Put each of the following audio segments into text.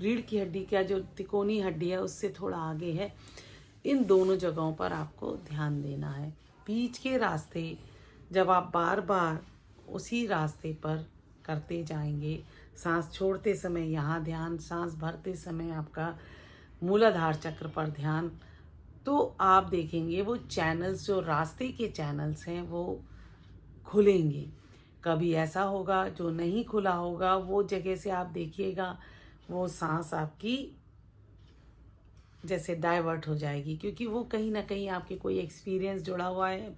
रीढ़ की हड्डी का जो तिकोनी हड्डी है उससे थोड़ा आगे है। इन दोनों जगहों पर आपको ध्यान देना है। बीच के रास्ते जब आप बार बार उसी रास्ते पर करते जाएंगे, सांस छोड़ते समय यहाँ ध्यान, सांस भरते समय आपका मूलाधार चक्र पर ध्यान, तो आप देखेंगे वो चैनल्स, जो रास्ते के चैनल्स हैं वो खुलेंगे। कभी ऐसा होगा जो नहीं खुला होगा, वो जगह से आप देखिएगा वो सांस आपकी जैसे डाइवर्ट हो जाएगी, क्योंकि वो कहीं ना कहीं आपके कोई एक्सपीरियंस जुड़ा हुआ है।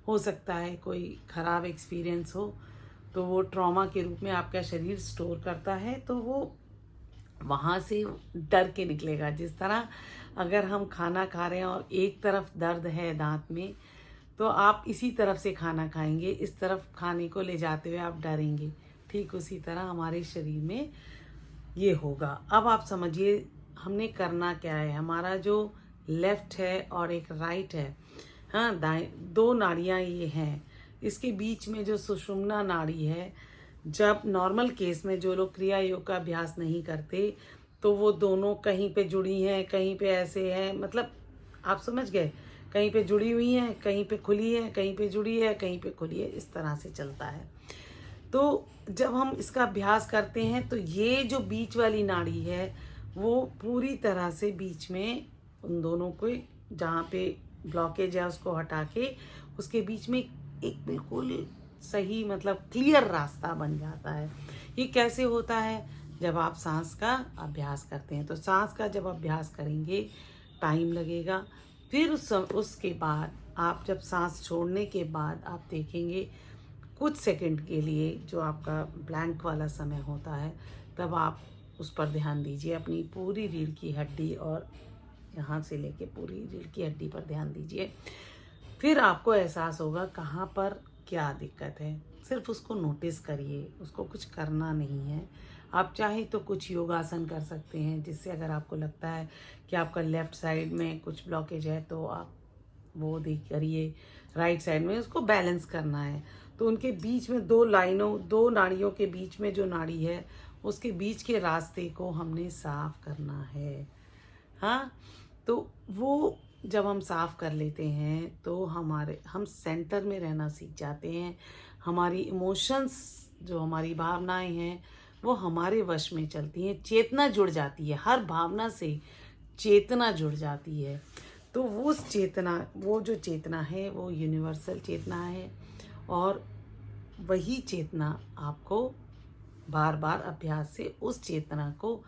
हो सकता है कोई ख़राब एक्सपीरियंस हो, तो वो ट्रॉमा के रूप में आपका शरीर स्टोर करता है, तो वो वहाँ से डर के निकलेगा। जिस तरह अगर हम खाना खा रहे हैं और एक तरफ दर्द है दांत में, तो आप इसी तरफ से खाना खाएंगे, इस तरफ खाने को ले जाते हुए आप डरेंगे। ठीक उसी तरह हमारे शरीर में ये होगा। अब आप समझिए हमने करना क्या है। हमारा जो लेफ्ट है और एक राइट है, हाँ, दाएं, दो नाड़ियाँ ये हैं। इसके बीच में जो सुषुम्ना नाड़ी है, जब नॉर्मल केस में जो लोग क्रिया योग का अभ्यास नहीं करते, तो वो दोनों कहीं पे जुड़ी हैं, कहीं पे ऐसे हैं, मतलब आप समझ गए, कहीं पे जुड़ी हुई हैं, कहीं पे खुली है, कहीं पे जुड़ी है, कहीं पे खुली है, इस तरह से चलता है। तो जब हम इसका अभ्यास करते हैं तो ये जो बीच वाली नाड़ी है वो पूरी तरह से बीच में उन दोनों को, जहाँ पे ब्लॉकेज है उसको हटा के उसके बीच में एक बिल्कुल सही, मतलब क्लियर रास्ता बन जाता है। ये कैसे होता है? जब आप सांस का अभ्यास करते हैं। तो सांस का जब अभ्यास करेंगे टाइम लगेगा, फिर उसके बाद आप जब सांस छोड़ने के बाद आप देखेंगे कुछ सेकंड के लिए जो आपका ब्लैंक वाला समय होता है, तब आप उस पर ध्यान दीजिए। अपनी पूरी रीढ़ की हड्डी और यहाँ से लेके पूरी रीढ़ की हड्डी पर ध्यान दीजिए। फिर आपको एहसास होगा कहाँ पर क्या दिक्कत है। सिर्फ उसको नोटिस करिए, उसको कुछ करना नहीं है। आप चाहे तो कुछ योगासन कर सकते हैं, जिससे अगर आपको लगता है कि आपका लेफ़्ट साइड में कुछ ब्लॉकेज है तो आप वो देख करिए। राइट साइड में उसको बैलेंस करना है, तो उनके बीच में दो नाड़ियों के बीच में जो नाड़ी है उसके बीच के रास्ते को हमने साफ करना है। हाँ, तो वो जब हम साफ कर लेते हैं तो हम सेंटर में रहना सीख जाते हैं। हमारी इमोशंस, जो हमारी भावनाएं हैं, वो हमारे वश में चलती हैं। चेतना जुड़ जाती है, हर भावना से चेतना जुड़ जाती है। तो वो जो चेतना है वो यूनिवर्सल चेतना है, और वही चेतना आपको बार बार अभ्यास से उस चेतना को